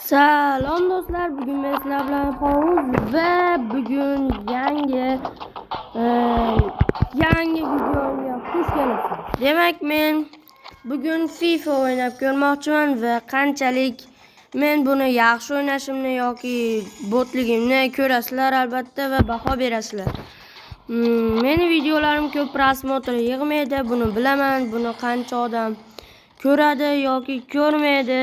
Salom do'stlar, bugun men sizlar bilan qolamiz va bugun yangi videoga xush kelibsiz. Demak, men bugun FIFA o'ynab ko'rmoqchiman va qanchalik men buni yaxshi o'ynashimni yoki botligimni ko'rasizlar albatta va baho berasizlar. Meni videolarim ko'p prosmotr yig'maydi, buni bilaman. Buni qancha odam ko'radi yoki ko'rmaydi,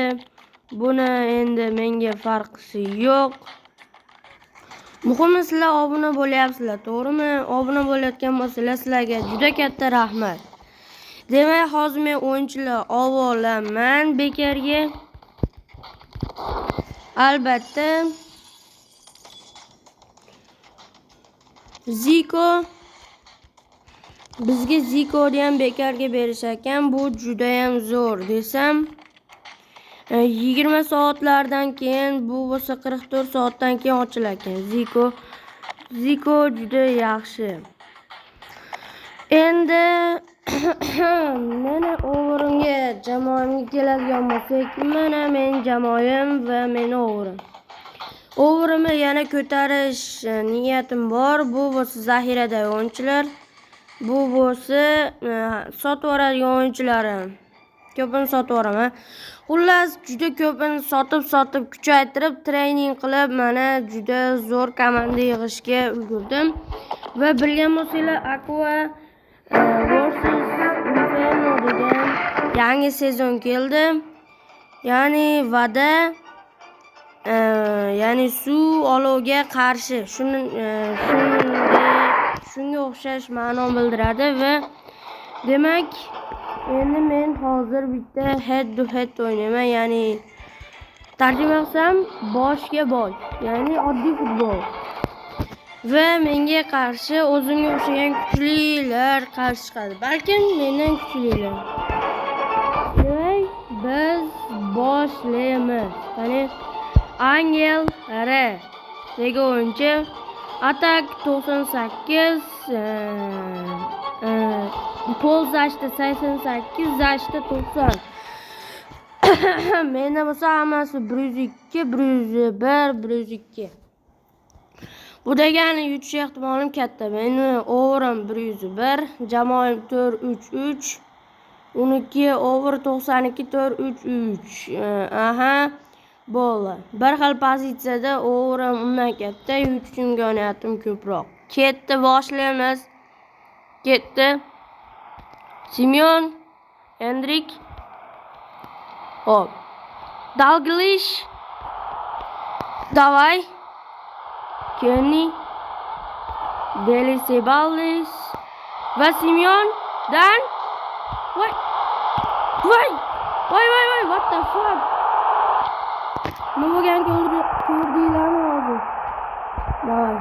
buni endi menga farqi yo'q. Muhimi sizlar obuna bo'lyapsizlar, to'g'rimi? Obuna bo'layotgan bo'lsanglar sizlarga juda katta rahmat. Demak, hozir men o'yinchilar olaman bekarga. Albatta Zico, bizga Zico'ni ham bekarga berishar ekan. Bu juda ham zo'r desam, 20 soatlardan keyin, bu bo'lsa 44 soatdan keyin ochilar ekan. Zico juda yaxshi. Endi meni o'g'rimga, jamoamga keladigan bo'lsak, mana men jamoam va meni o'g'rim. O'g'rimni yana ko'tarish niyatim bor. Bu bo'lsa zaxiradagi o'yinchilar, bu bo'lsa sotib yuboradigan o'yinchilarim. Ko'pini sotib yuboraman. Xullas, juda ko'pini sotib kuchaytirib, trening qilib, mana juda zo'r komanda yig'ishga ulgurdim. Va bilgan bo'lsanglar, Aqua versus Inferno degan yangi sezon keldi. Ya'ni vada, ya'ni suv olovga qarshi, shunga o'xshash ma'no bildiradi va demak, endi men hozir bitta head to head o'ynayman, ya'ni tarjima qilsam boshga bosh, ya'ni oddiy futbol. Va menga qarshi o'zimga o'xshagan kuchlilar qarshi chiqadi. Balkim mendan kuchlilar. Demak, biz boshlaymiz. Qani Angel R degan o'yinchi, atak 98, pol zashti 88, zashti 90. Menda bo'lsa hammasi 102, 101, 102. Bu degani yutish ehtimolim katta. Meni o'g'rim 101, jamoam 433, 12 over 92 433. Bo'ldi. Bir xil pozitsiyada o'g'rim undan katta, yutishimga imkoniyatim ko'proq. Ketdi, boshlaymiz. Ketdi. Simeon, Endrik. Hop. Dalglish. Davay. Kenny. Deli Ceballos. Va Simeon dan. Voy. What the fuck? Nima bo'lgan ko'rdinglarmi hozir? Davay.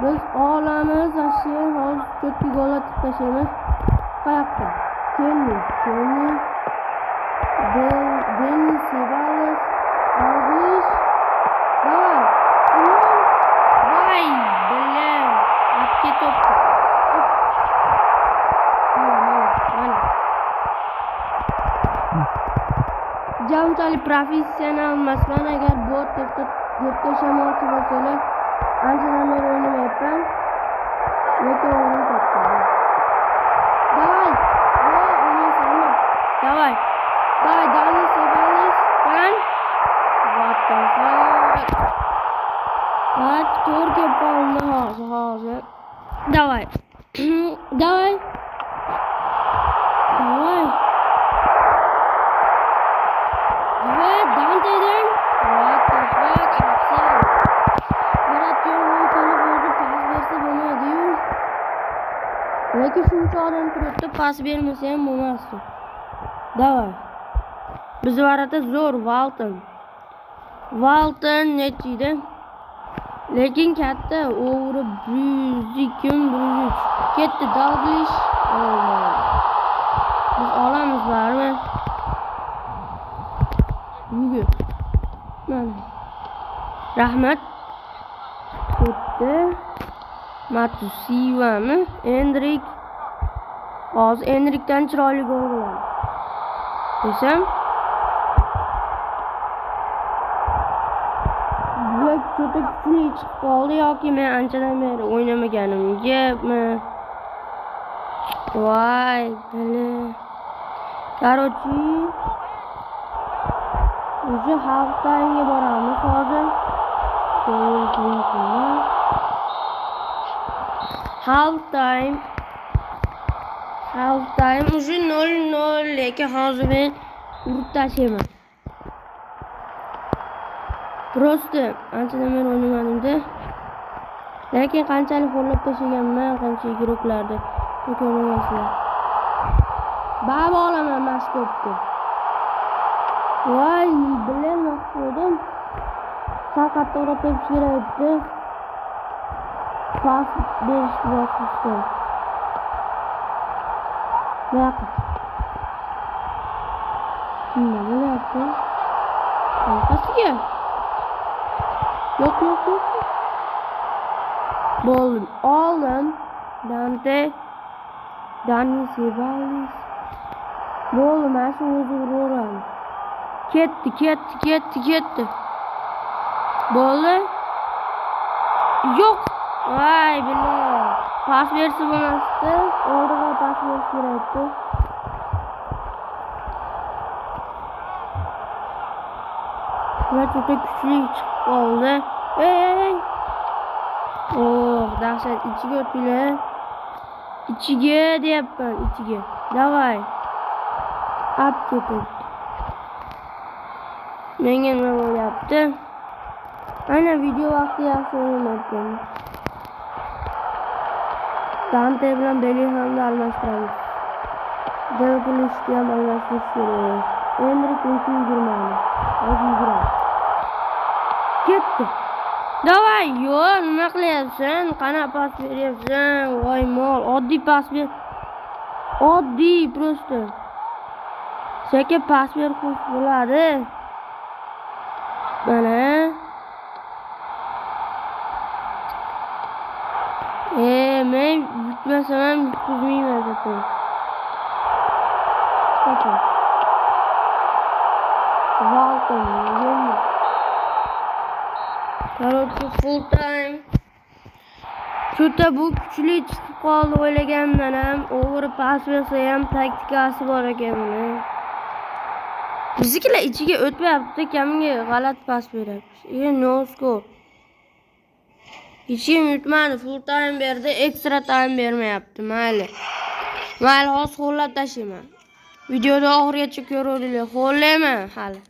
Biz olamiz, hozir cho'tki golga tashlaymiz. Qayoqqa? Kenny. Deli Ceballos. Dalglish. Davay. Simeon. Voy, bilan. Atga top. Mana. Jamchalik professional emasman. Agar bot deb tashlamoqchi bo'lsalar, anchadan beri o'ynamayapman. Lekin o'yin topdim. Davay. Davay, Dani Ceballos dan. What the fuck? Bak, to'rga qoldi hozir. Davay. Va Dantedan. What the fuck? Afson. Maratyon qilib o'zi pas bersa bo'lmaydi-yu. Lekin shuncha odam turibdi, pas bermasa ham bo'lmasdi. Davay. Biz varata zo'r Walton nechida? Lekin katta o'g'ri 102, 103. Ketdi Dalglish. Biz olamiz barmi? Yugur. Mana. Rahmat. Ketdi. Matusivami? Endrik. Hozir Endrikdan chiroyli gol bo'ladi. Desam, juda kuchli chiqib qoldi yoki men anchadan beri o'ynamaganimgami? Voy, bili. Короче, уже half time'ga boramiz hozir. Half time уже 0-0 lekin hozir men urib tashlayman. Просто anchadan beri o'ynamadimda. Lekin qanchalik qo'llab tashlaganman, qancha guruhlarda ko'rmaysizlar. Baba olaman maskopni. Voy, bilan maqsadim. Faqat to'g'ri tepish kerak edi. Pas berish kerak. Yo'q. Nima bo'lyapti? Qanaqasiga? Yo'q. Bo'ldim. Oldim. Dani Ceballos. Bo'ldi, mana shu o'zi uradi. Ketdi. Bo'ldi. Yo'q. Voy, bila. Pas bersa bo'lmasdi. Oldiga pas berish kerak edi. Va juda kuchli chiqib qoldi. Ey! Oh, dahshat, ichiga o'tdilar. İçige deyapman, ichiga. Davay. At ketdi. Menga nima bo'lyapti? Ana video vaqti yaxshi o'ynayapman. Dante bilan Bellinghamni almashtiramiz. Dalglishni ham almashtirish kerak. Endrik uncha yugurmadi. Hozir yuguradi. Ketdi. Davay, yo'q, nima qilyapsan? Qana pas beryapsan? Voy mol, oddiy pas ber. Oddiy просто. Sekin pas berib qo'yish bo'ladi. Mana. Men yutmasam ham yutqizmayman zaten. Chiqaman. Valton, yo'q. Короче, full time. Juda bu kuchli chiqib qoldi o'ylaganimdan ham. O'g'ri pas bersa ham taktikasi bor ekan buni. Biznikilar ichiga o'tmayapti, kamga g'alati pas beryapti. No score. Hech kim yutmadi, full time berdi, ekstra time bermayapti. Mayli, hozir qo'llab tashlayman. Videoda oxirigacha ko'ringlar. Qo'llayman hali.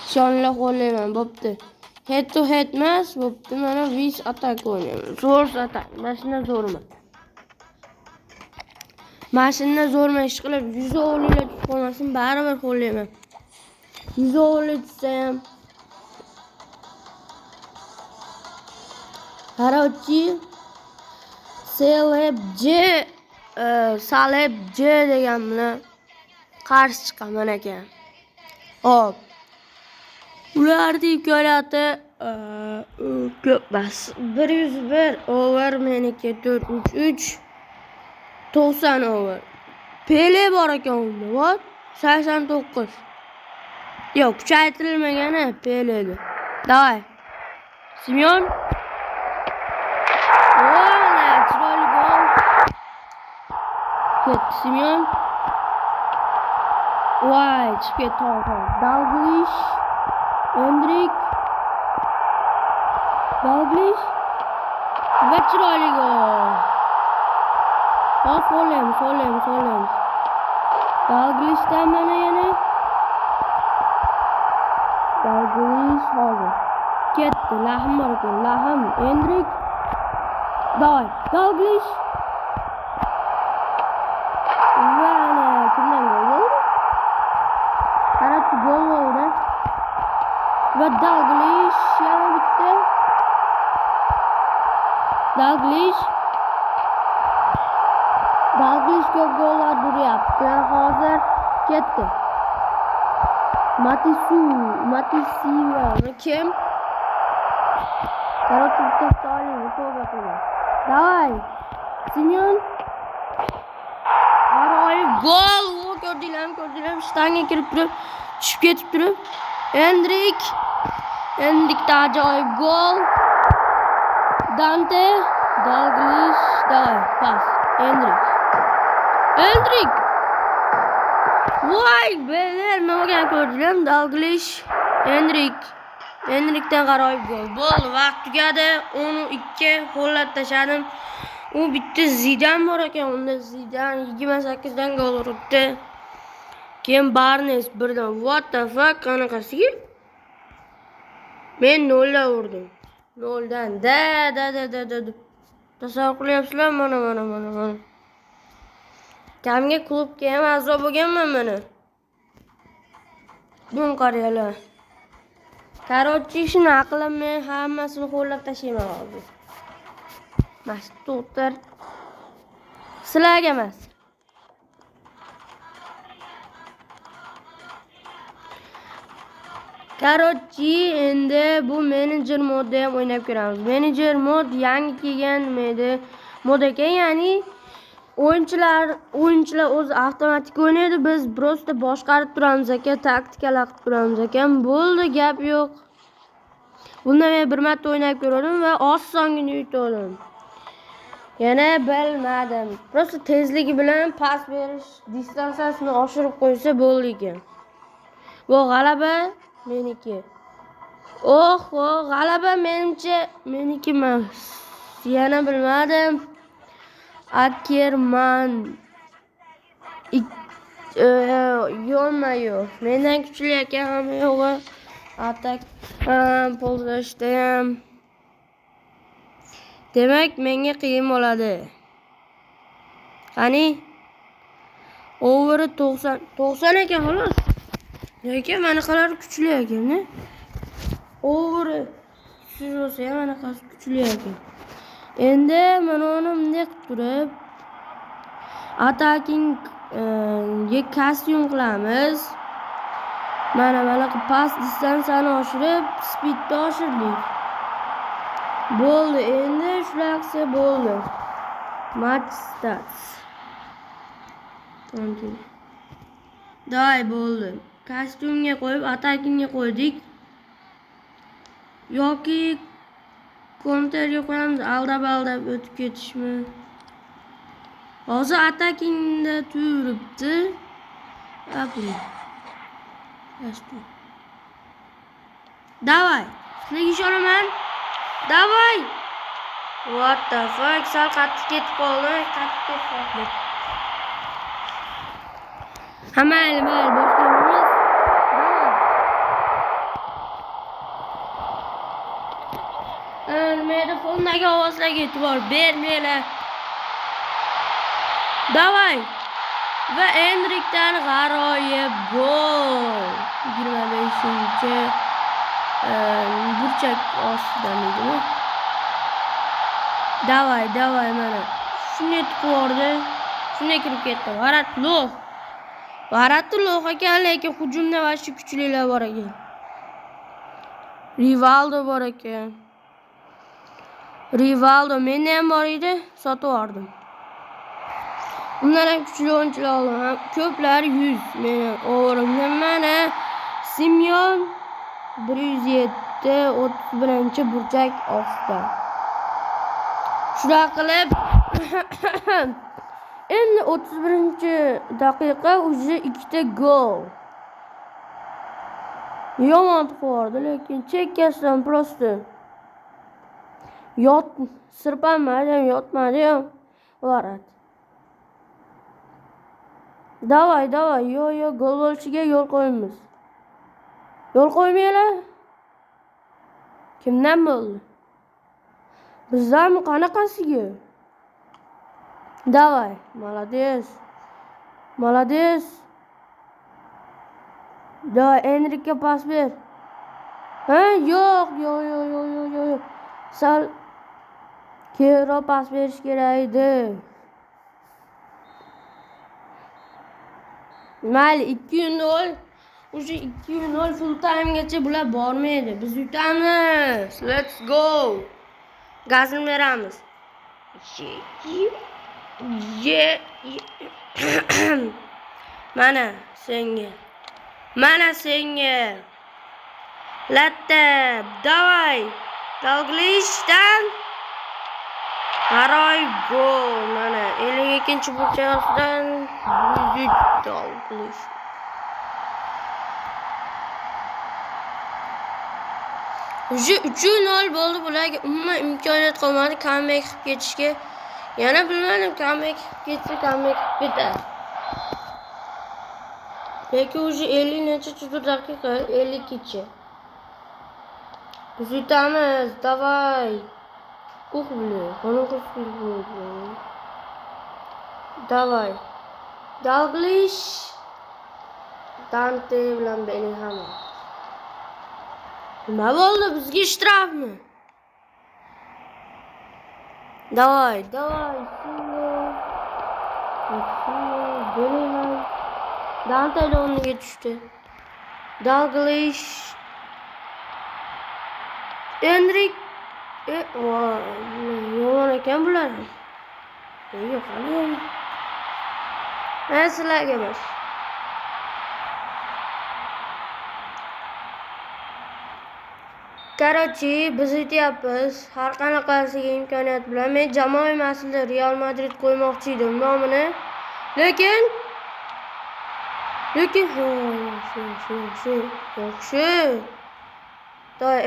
Ishoninglar, qo'llayman, bo'pti. Head to head emas, bo'pti. Mana vis attack o'ynayman. Zo'r attack. Mashina zo'rman. Mashina zo'rman ish qilib, 100 o'g'lilar tushib qolmasin, baribir qo'llayman. 100 o'g'li tushsa ham. Короче, Saleb J degan bilan qarshi chiqaman ekan. Hop. Ularning imkoniyati ko'p emas. 101 over meniki 4-3-3. 90 over. Pele bor ekan unda. What? 89. Yo'q, kuchaytirilmagan Pele'da. Davay. Simeon. Vola, chiroyli gol. Ketdi Simeon. Voy, chiqib ketdi. Dalglish. Endrik. Dalglish. Va chiroyli gol. Qo'llaymiz. Dalglishdan mana yana. Dalglish hozir. Ketdi, Lahm bor ekan. Lahm, Endrik. Davay, Dalglish. Va ana kimdan gol bo'ldi? Qarab gol bo'ldi. Va Dalglish yana bitta. Dalglish ko'p gollar uryapti. Hozir ketdi. Matisiva kim? Короче, to'xtaylik, to'g'ri qildi. Davay. Simeon. Aroy gol! Ko'rdinglarmi? Shtanga kirib turib, tushib ketib turib. Endilikda ajoyib gol. Dante, Dalglish, davay, pas. Endrik. Voy, beyler, nimaga ko'rdinglar? Dalglish, Enrikdan g'aroyib gol. Bo'ldi, vaqt tugadi. 12 qo'llab tashladim. U bitta Zidan bor ekan, unda Zidan 28 dan gol uribdi. Keyin Barnes birdan. What the fuck, qanaqasiga? Men 0 dan urdim. 0 dan. Da. Tasavvur qilyapsizlar, mana. Kamga klubga ham a'zo bo'lganman mana. Bun qarayalar. Короче, shunaqa qilib men hammasini qo'llab tashlayman hozir. Mashtuqdir. Sizlarga emas. Короче, endi bu menejer modda ham o'ynab ko'ramiz. Menejer mod yangi kelgan mod ekan, ya'ni o'yinchilar o'zi avtomatik o'ynaydi, biz просто boshqarib turamiz ekan, taktikalar qilib turamiz ekan. Bo'ldi, gap yo'q. Bunda men bir marta o'ynab ko'rdim va osongina yutdim. Yana bilmadim. Просто tezligi bilan pas berish distansiyasini oshirib qo'ysa bo'ldi ekan. Bu g'alaba meniki. G'alaba meniki emas. Yana bilmadim. Akerman yo'q. Mendan kuchli ekan hamma yo'g'i. Atak ham, polzashda ham. Demak, menga qiyin bo'ladi. Qani? Over 90 ekan xolos. Lekin manaqalar kuchli ekan-da. Over siz bo'lsa ham manaqasi kuchli ekan. Endi mana uni bunday qilib turib attacking kostyum qilamiz. Mana pas distansiyani oshirib, speedni oshirdik. Bo'ldi, endi shular qilsa bo'ldi. Match stats. Davay, bo'ldi. Kostyumga qo'yib, attackingga qo'ydik. Yoki counterga qo'yamiz, aldab o'tib ketishmi? Hozir attackingda turibdi. Davay, sizga ishonaman. Davay. What the fuck, sal qattiq ketib qoldi. Mayli, boshqa emas. Telefondagi ovozlarga e'tibor bermanglar. Davay. Va Enrikdan g'aroyib gol. 25-chi burchak ostidan edimi? Davay mana. Shuni yetib bordi. Shunga kirib ketdi. Varatloh ekan, lekin hujumda vashi kuchlilar bor ekan. Rivaldo bor ekan. Menda ham bor edi, sotib oldim. Undan ham kuchli o'yinchilar oldim. Ko'plar 100 meni o'g'rimda. Mana Simyon 107 31-burchak ostida. Shuna qilib endi 31-daqiqa уже 2 ta gol. Yomon qo'rdi, lekin chekkasidan просто yotmadi ham. Varat. Davay, yo, gol bo'lishiga yo'l qo'yamiz. Yo'l qo'ymaylar. Kimdan bo'ldi? Bizlarmi qanaqasiga? Davay, молодец. Davay, Enrikka pas ber. Yo'q. Sal keyinroq pas berish kerak edi. Mayli, 2-0. O'sha 2-0 full timegacha bular bormaydi. Biz yutamiz. Let's go. Gazini beramiz. Mana senga. Latta, davay. Dalglishdan Garoy gol. Mana 52-burchak ostidan Dalglish. Уже 3-0 bo'ldi bularga. Umuman imkoniyat qolmadi comeback qilib ketishga. Yana bilmadim comeback qilib ketsa comeback qilib ketadi. Lekin уже 50 necha daqiqa 52chi. Biz yutamiz, davay. Qani qilib. Davay. Dalglish. Dante bilan Bellingham. Nima bo'ldi? Bizga shtrafmi? Davay. Bellingham. Dante o'rniga tushdi. Dalglish. Endrik. Yomon ekan bular. Yo'q, qani. Sizlarga emas. Qarochi, biz aytyapmiz, har qanaqasiga imkoniyat bilan men jamoam aslida Real Madrid qo'ymoqchi edim nomini. Lekin yaxshi. To'y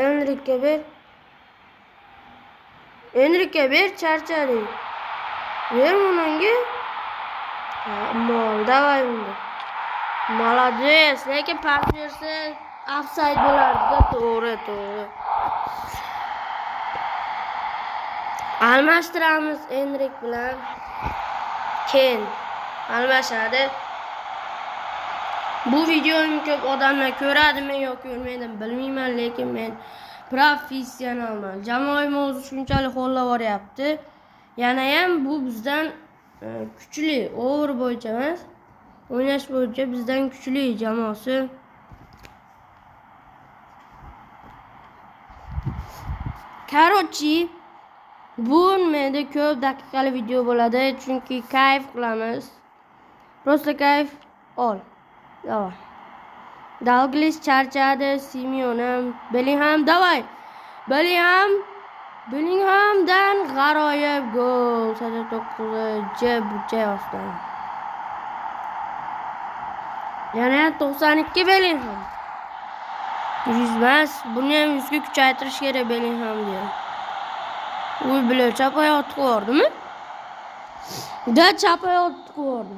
Enrikka ber, charchadi. Ber unga. Mol, davay unda. Молодец, lekin partnersi offside bo'lardi, to'g'ri. Almashtiramiz Enrik bilan Ken. Almashadi. Bu videoni ko'p odamlar ko'radimi yoki ko'rmaydimi bilmayman, lekin men professionalman. Jamoam o'zi shunchalik qo'llab boryapti. Yana ham bu bizdan kuchli, over bo'yicha emas. O'ynash bo'yicha bizdan kuchli jamoasi. Qarochi, bu menda ko'p daqiqali video bo'ladi, chunki kayf qilamiz. Prosta kayf ol. Davay. Dalglish charchadi, Simeone, Bellingham, davay. Bellinghamdan g'aroyib gol. 9-burchak ostidan. Yana 92 Bellingham. 100 emas, buni ham 100 ga kuchaytirish kerak Bellingham diyor. Uy bilan chap oyoq tiqvordimi? Chap oyoq tiqvordi.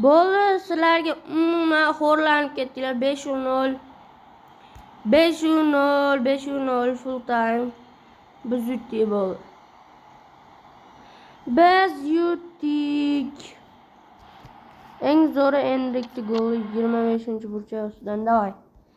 Bo'ldi, sizlarga umuman xo'rlanib ketdilar. 5-0. 5-0 full time. Biz yutdik bo'ldi. Biz yutdik. Eng zo'ri Enrikning goli 25-burchak ostidan. Davay.